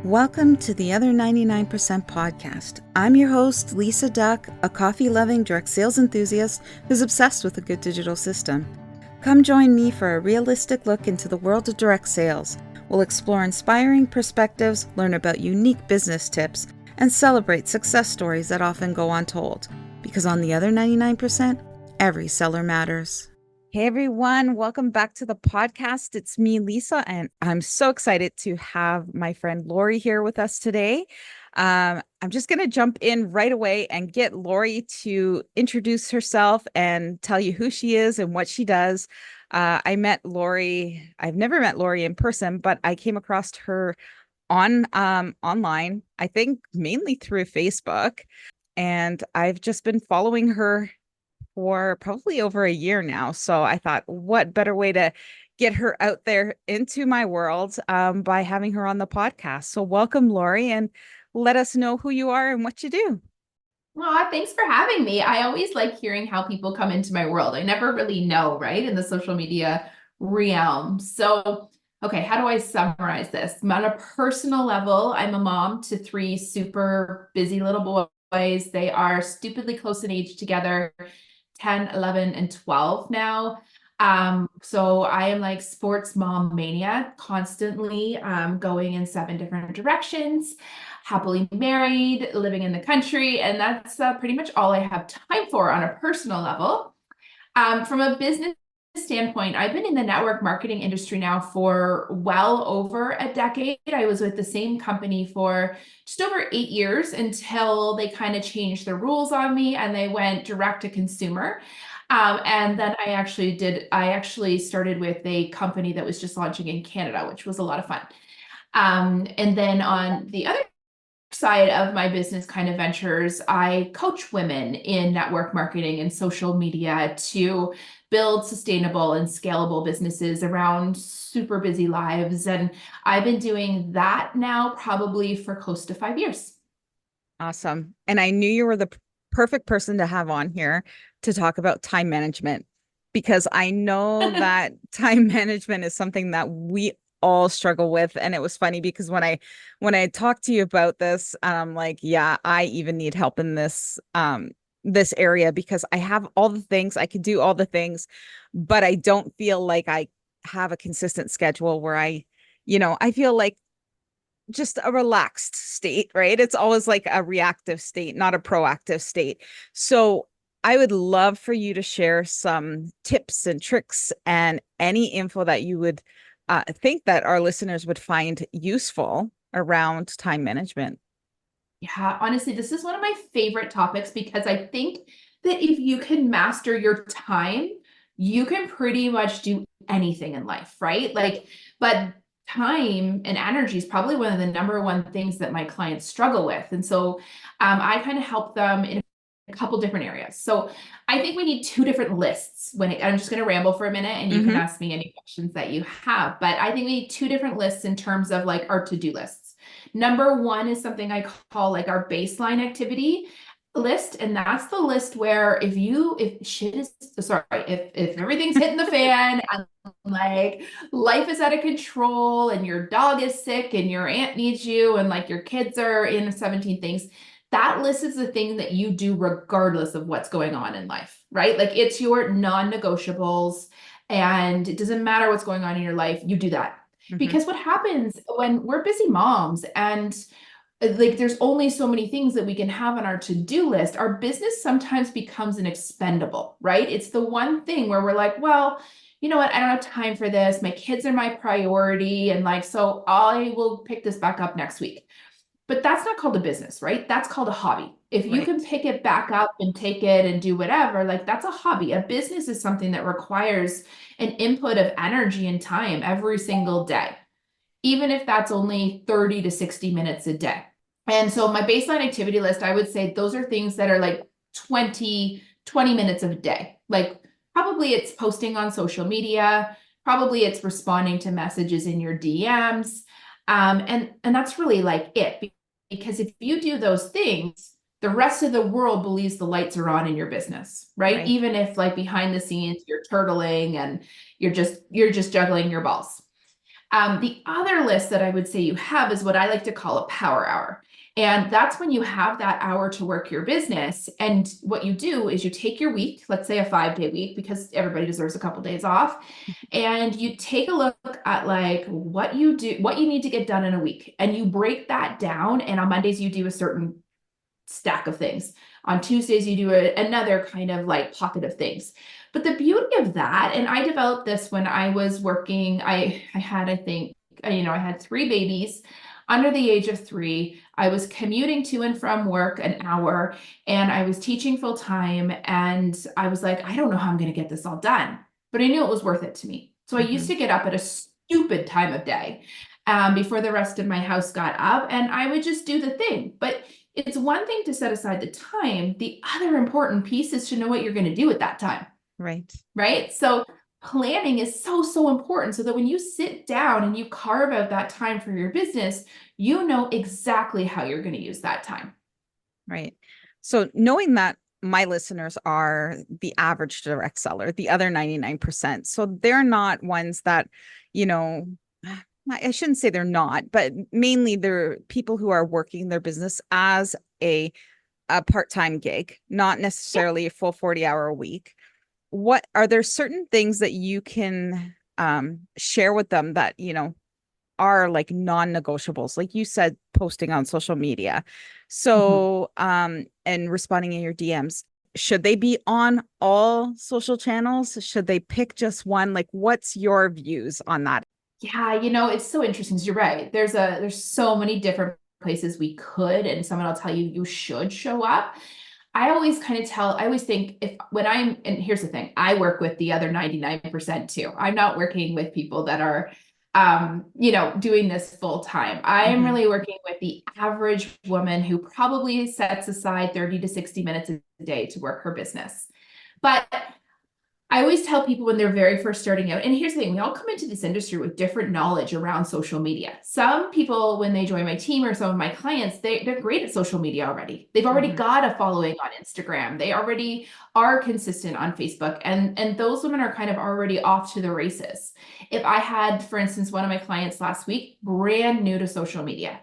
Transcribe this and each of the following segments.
Welcome to the Other 99% podcast. I'm your host, Lisa Duck, a coffee-loving direct sales enthusiast who's obsessed with a good digital system. Come join me for a realistic look into the world of direct sales. We'll explore inspiring perspectives, learn about unique business tips, and celebrate success stories that often go untold. Because on the Other 99%, every seller matters. Hey everyone, welcome back to the podcast. It's me, Lisa, and I'm so excited to have my friend Lori here with us today. I'm just going to jump in right away and get Lori to introduce herself and tell you who she is and what she does. I met Lori. I've never met Lori in person, but I came across her online, I think mainly through Facebook, and I've just been following her for probably over a year now. So I thought, what better way to get her out there into my world by having her on the podcast. So welcome, Lori, and let us know who you are and what you do. Aw, thanks for having me. I always like hearing how people come into my world. I never really know, right, in the social media realm. So, okay, how do I summarize this? On a personal level, I'm a mom to three super busy little boys. They are stupidly close in age together, 10, 11, and 12 now. So I am like sports mom mania, constantly going in 7 different directions, happily married, living in the country, and that's pretty much all I have time for on a personal level. From a business standpoint, I've been in the network marketing industry now for well over a decade. I was with the same company for just over 8 years until they kind of changed the rules on me and they went direct to consumer. And then I actually started with a company that was just launching in Canada, which was a lot of fun. And then on the other side of my business kind of ventures, I coach women in network marketing and social media to build sustainable and scalable businesses around super busy lives. And I've been doing that now probably for close to 5 years. Awesome. And I knew you were the perfect person to have on here to talk about time management, because I know that time management is something that we all struggle with. And it was funny because when I talked to you about this, I'm like, yeah, I even need help in this area, because I have all the things, I can do all the things, but I don't feel like I have a consistent schedule where I feel like just a relaxed state, right? It's always like a reactive state, not a proactive state. So I would love for you to share some tips and tricks and any info that you would think that our listeners would find useful around time management. Yeah, honestly, this is one of my favorite topics because I think that if you can master your time, you can pretty much do anything in life, right? But time and energy is probably one of the number one things that my clients struggle with. And so I kind of help them in a couple different areas. So I think we need two different lists I'm just going to ramble for a minute and you can ask me any questions that you have. But I think we need two different lists in terms of like our to-do lists. Number one is something I call like our baseline activity list. And that's the list where if everything's hitting the fan and like life is out of control and your dog is sick and your aunt needs you and like your kids are in 17 things, that list is the thing that you do regardless of what's going on in life, right? Like it's your non-negotiables and it doesn't matter what's going on in your life, you do that. Because what happens when we're busy moms and like there's only so many things that we can have on our to-do list, our business sometimes becomes an expendable, right? It's the one thing where we're like, well, you know what? I don't have time for this. My kids are my priority. And like, so I will pick this back up next week. But that's not called a business, right? That's called a hobby. If you can pick it back up and take it and do whatever, like that's a hobby. A business is something that requires an input of energy and time every single day, even if that's only 30 to 60 minutes a day. And so my baseline activity list, I would say those are things that are like 20 minutes of a day. Like probably it's posting on social media, probably it's responding to messages in your DMs. And that's really like it. Because if you do those things, the rest of the world believes the lights are on in your business, right? Even if like behind the scenes you're turtling and you're just juggling your balls. The other list that I would say you have is what I like to call a power hour. And that's when you have that hour to work your business. And what you do is you take your week, let's say a 5-day week, because everybody deserves a couple days off. And you take a look at like what you do, what you need to get done in a week. And you break that down. And on Mondays, you do a certain stack of things. On Tuesdays, you do another kind of like pocket of things. But the beauty of that, and I developed this when I was working, I had, I think, I had 3 babies under the age of 3. I was commuting to and from work an hour, and I was teaching full time. And I was like, I don't know how I'm going to get this all done, but I knew it was worth it to me. So I used to get up at a stupid time of day before the rest of my house got up, and I would just do the thing. But it's one thing to set aside the time. The other important piece is to know what you're going to do at that time. Right. Right. So planning is so, so important so that when you sit down and you carve out that time for your business, you know exactly how you're going to use that time. Right. So knowing that my listeners are the average direct seller, the other 99%. So they're not ones that, you know, I shouldn't say they're not, but mainly they're people who are working their business as a part-time gig, not necessarily a full 40-hour a week. What are there certain things that you can share with them that, are like non-negotiables, like you said, posting on social media. So, and responding in your DMs. Should they be on all social channels? Should they pick just one? Like, what's your views on that? Yeah, it's so interesting 'cause you're right. There's so many different places we could, and someone will tell you you should show up. I always I always think and here's the thing, I work with the other 99% too. I'm not working with people that are, doing this full time. I am really working with the average woman who probably sets aside 30 to 60 minutes a day to work her business. But I always tell people when they're very first starting out, and here's the thing, we all come into this industry with different knowledge around social media. Some people, when they join my team or some of my clients, they're great at social media already. They've already got a following on Instagram. They already are consistent on Facebook. And those women are kind of already off to the races. If I had, for instance, one of my clients last week, brand new to social media.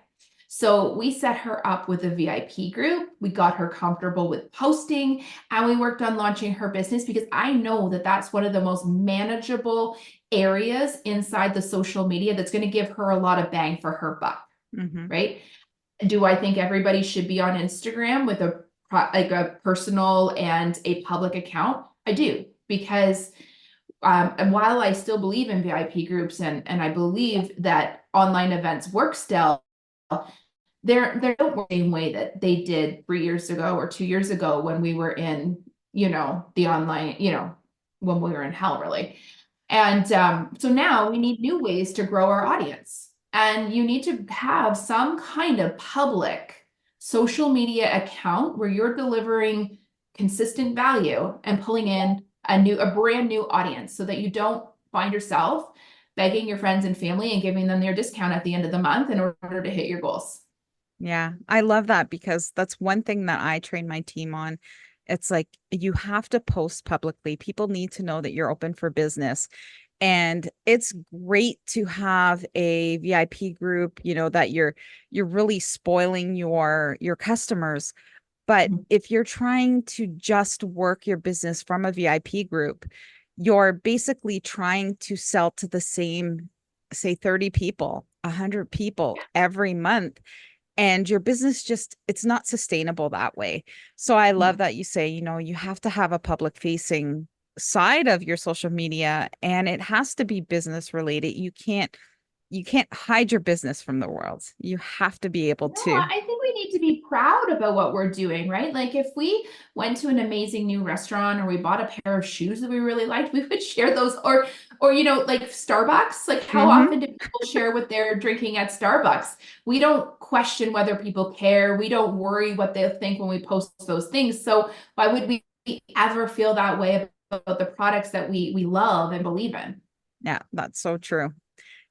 So we set her up with a VIP group. We got her comfortable with posting, and we worked on launching her business because I know that that's one of the most manageable areas inside the social media that's going to give her a lot of bang for her buck, right? Do I think everybody should be on Instagram with a personal and a public account? I do, because and while I still believe in VIP groups and I believe that online events work still, they don't work the same way that they did 3 years ago or 2 years ago when we were in, the online, when we were in hell, really. And so now we need new ways to grow our audience. And you need to have some kind of public social media account where you're delivering consistent value and pulling in a brand new audience so that you don't find yourself begging your friends and family and giving them their discount at the end of the month in order to hit your goals. Yeah, I love that because that's one thing that I train my team on. It's like you have to post publicly. People need to know that you're open for business. And it's great to have a VIP group, that you're really spoiling your customers. But if you're trying to just work your business from a VIP group, you're basically trying to sell to the same, say 30 people, 100 people every month. And your business it's not sustainable that way. So I love that you say, you have to have a public facing side of your social media, and it has to be business related. You can't hide your business from the world. You have to be able No, to. I think we need to be proud about what we're doing, right? Like if we went to an amazing new restaurant or we bought a pair of shoes that we really liked, we would share those or like Starbucks. Like how often do people share what they're drinking at Starbucks? We don't question whether people care. We don't worry what they'll think when we post those things. So why would we ever feel that way about the products that we love and believe in? Yeah, that's so true.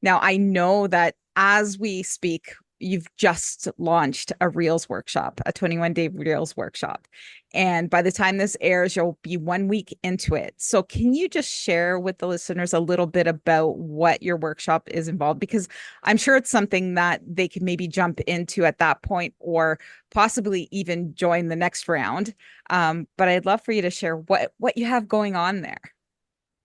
Now, I know that as we speak, you've just launched a Reels workshop, a 21-day Reels workshop. And by the time this airs, you'll be 1 week into it. So can you just share with the listeners a little bit about what your workshop is involved? Because I'm sure it's something that they can maybe jump into at that point or possibly even join the next round. But I'd love for you to share what you have going on there.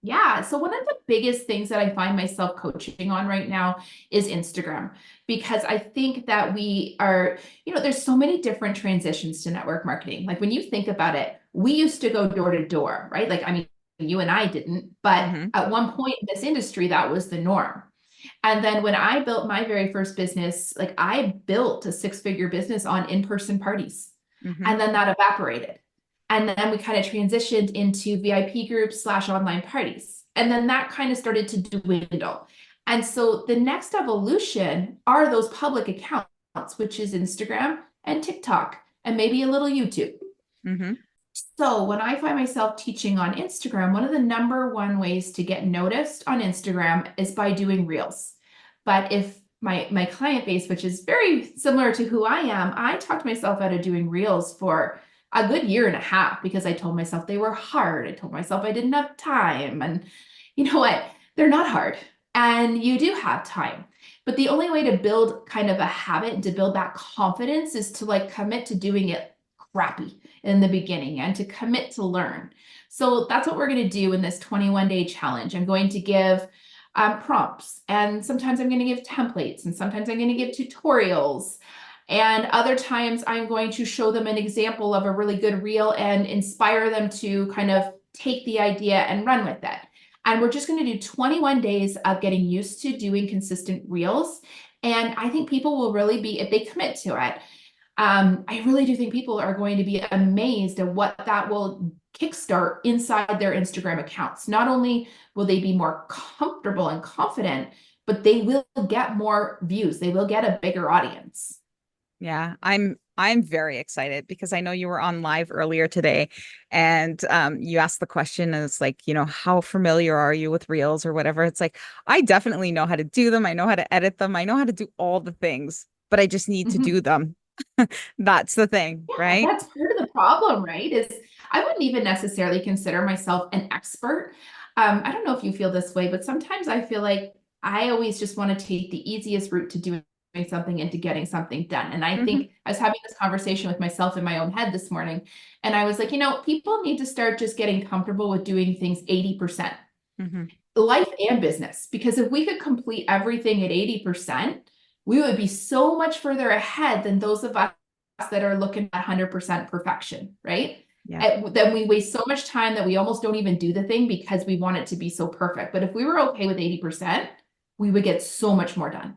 Yeah. So one of the biggest things that I find myself coaching on right now is Instagram, because I think that we are, there's so many different transitions to network marketing. Like when you think about it, we used to go door to door, right? Like, I mean, you and I didn't, but Mm-hmm. at one point in this industry, that was the norm. And then when I built my very first business, like I built a six-figure business on in-person parties. Mm-hmm. And then that evaporated. And then we kind of transitioned into VIP groups / online parties. And then that kind of started to dwindle. And so the next evolution are those public accounts, which is Instagram and TikTok, and maybe a little YouTube. Mm-hmm. So when I find myself teaching on Instagram, one of the number one ways to get noticed on Instagram is by doing reels. But if my client base, which is very similar to who I am, I talked myself out of doing reels for a good year and a half because I told myself they were hard. I told myself I didn't have time. And you know what? They're not hard. And you do have time. But the only way to build kind of a habit and to build that confidence is to like commit to doing it crappy in the beginning and to commit to learn. So that's what we're going to do in this 21-day challenge. I'm going to give prompts, and sometimes I'm going to give templates, and sometimes I'm going to give tutorials. And other times I'm going to show them an example of a really good reel and inspire them to kind of take the idea and run with it. And we're just going to do 21 days of getting used to doing consistent reels. And I think people will really be, if they commit to it, I really do think people are going to be amazed at what that will kickstart inside their Instagram accounts. Not only will they be more comfortable and confident, but they will get more views. They will get a bigger audience. Yeah, I'm very excited because I know you were on live earlier today and you asked the question and it's like, how familiar are you with reels or whatever? It's like, I definitely know how to do them. I know how to edit them. I know how to do all the things, but I just need to Mhm. do them. That's the thing, Yeah, right? that's part of the problem, right? Is I wouldn't even necessarily consider myself an expert. I don't know if you feel this way, but sometimes I feel like I always just want to take the easiest route to doing something and to getting something done. And I Hmm. think I was having this conversation with myself in my own head this morning, and I was like, people need to start just getting comfortable with doing things 80%, Hmm. life and business, because if we could complete everything at 80%, we would be so much further ahead than those of us that are looking at 100% perfection, right? Yeah, And then we waste so much time that we almost don't even do the thing because we want it to be so perfect. But if we were okay with 80%, we would get so much more done.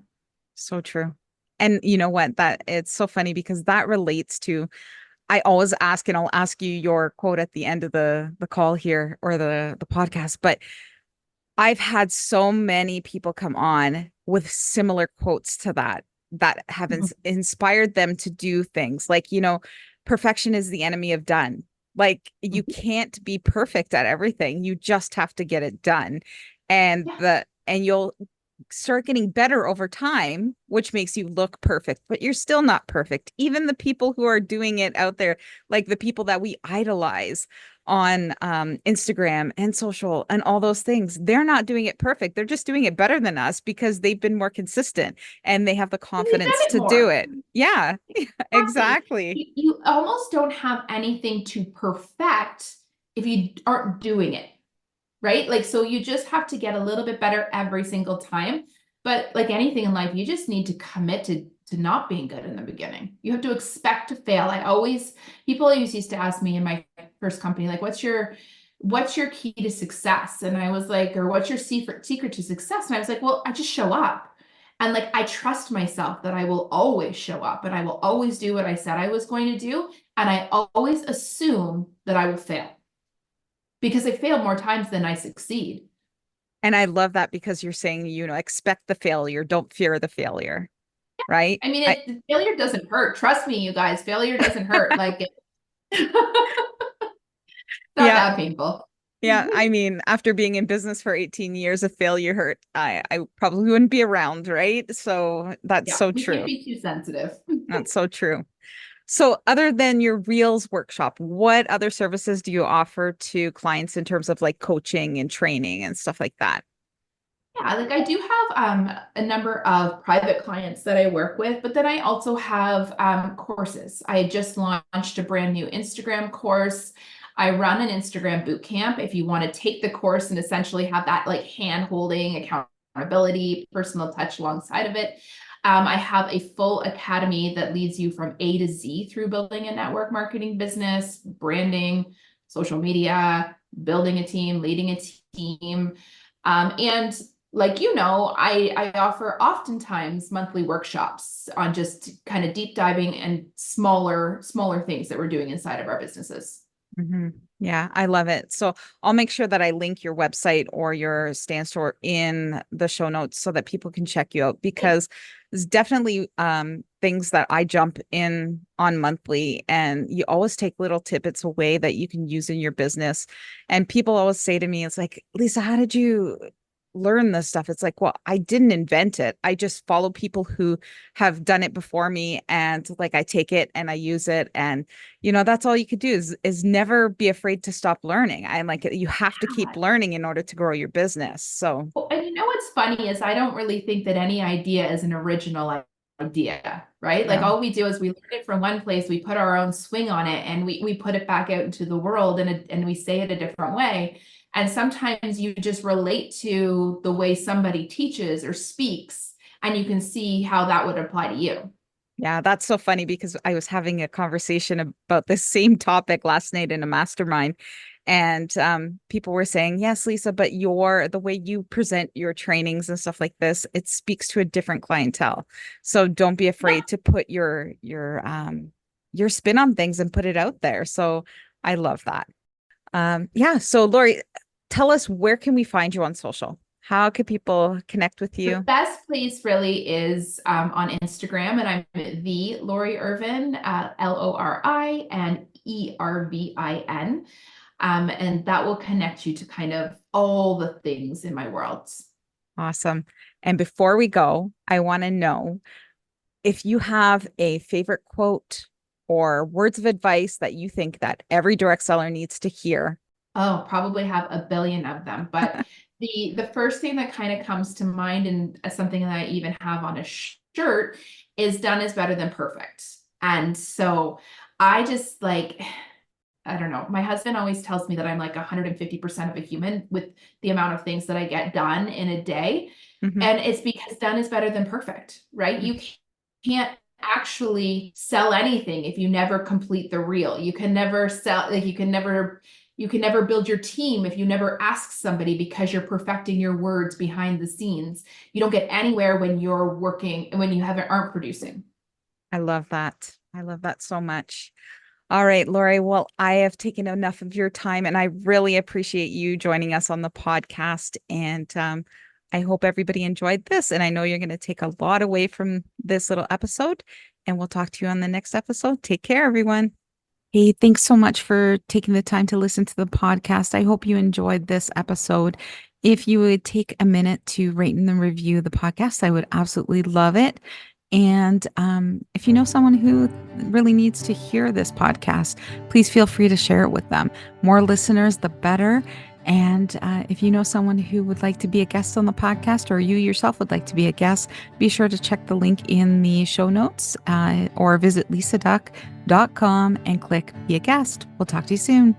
so true. And you know what? That it's so funny because that relates to I always ask, and I'll ask you your quote at the end of the call here or the podcast, but I've had so many people come on with similar quotes to that have Mhm. inspired them to do things like, perfection is the enemy of done. Like you Mhm. can't be perfect at everything. You just have to get it done. Yeah. And you'll start getting better over time, which makes you look perfect, but you're still not perfect. Even the people who are doing it out there, like the people that we idolize on Instagram and social and all those things, they're not doing it perfect. They're just doing it better than us because they've been more consistent and they have the And they've done confidence it to do more. it. Yeah, Exactly. exactly. You almost don't have anything to perfect if you aren't doing it. Right? Like, so you just have to get a little bit better every single time. But like anything in life, you just need to commit to not being good in the beginning. You have to expect to fail. People always used to ask me in my first company, like, what's your key to success? And I was like, or what's your secret to success? And I was like, well, I just show up. And like, I trust myself that I will always show up and I will always do what I said I was going to do. And I always assume that I will fail because I fail more times than I succeed. And I love that because you're saying, expect the failure, don't fear the failure, right? I mean, I failure doesn't hurt. Trust me, you guys, failure doesn't hurt. Like, it's not yeah, that painful. Yeah, I mean, after being in business for 18 years, if failure hurt, I probably wouldn't be around, right? So that's Yeah, so we can't true. be too sensitive. That's so true. So other than your Reels workshop, what other services do you offer to clients in terms of like coaching and training and stuff like that? Yeah, like I do have a number of private clients that I work with, but then I also have courses. I just launched a brand new Instagram course. I run an Instagram boot camp. If you want to take the course and essentially have that like hand holding, accountability, personal touch alongside of it. I have a full academy that leads you from A to Z through building a network marketing business, branding, social media, building a team, leading a team. And like I offer oftentimes monthly workshops on just kind of deep diving and smaller things that we're doing inside of our businesses. Hmm. Yeah, I love it. So I'll make sure that I link your website or your stand store in the show notes so that people can check you out because there's definitely things that I jump in on monthly and you always take little tidbits away that you can use in your business. And people always say to me, it's like, Lisa, how did you learn this stuff? It's like, well, I didn't invent it. I just follow people who have done it before me and like I take it and I use it and that's all you could do is never be afraid to stop learning. I'm like you have to keep learning in order to grow your business. So, Well, and what's funny is I don't really think that any idea is an original idea, right? Like yeah. all we do is we learn it from one place, we put our own swing on it, and we put it back out into the world, and we say it a different way. And sometimes you just relate to the way somebody teaches or speaks, and you can see how that would apply to you. Yeah, that's so funny because I was having a conversation about this same topic last night in a mastermind. And people were saying, yes, Lisa, but the way you present your trainings and stuff like this, it speaks to a different clientele. So don't be afraid to put your spin on things and put it out there. So I love that. Yeah. So Lori, tell us where can we find you on social? How can people connect with The you? best place really is on Instagram, and I'm the Lori Irvin, Lori and Ervin. And that will connect you to kind of all the things in my world. Awesome. And before we go, I want to know if you have a favorite quote or words of advice that you think that every direct seller needs to hear. Oh, probably have a billion of them. But the first thing that kind of comes to mind, and something that I even have on a shirt, is done is better than perfect. And so I just like, I don't know. My husband always tells me that I'm like 150% of a human with the amount of things that I get done in a day. Mhm. And it's because done is better than perfect, right? You can't actually sell anything if you never complete the reel. You can never sell, like you can never build your team if you never ask somebody because you're perfecting your words behind the scenes. You don't get anywhere when you're working and when you aren't producing. I love that. I love that so much. All right, Lori. Well, I have taken enough of your time and I really appreciate you joining us on the podcast. And I hope everybody enjoyed this. And I know you're going to take a lot away from this little episode. And we'll talk to you on the next episode. Take care, everyone. Hey, thanks so much for taking the time to listen to the podcast. I hope you enjoyed this episode. If you would take a minute to rate and then review the podcast, I would absolutely love it. And if you know someone who really needs to hear this podcast, please feel free to share it with them. More listeners, the better. And if you know someone who would like to be a guest on the podcast or you yourself would like to be a guest, be sure to check the link in the show notes or visit lisaduck.com and click Be a Guest. We'll talk to you soon.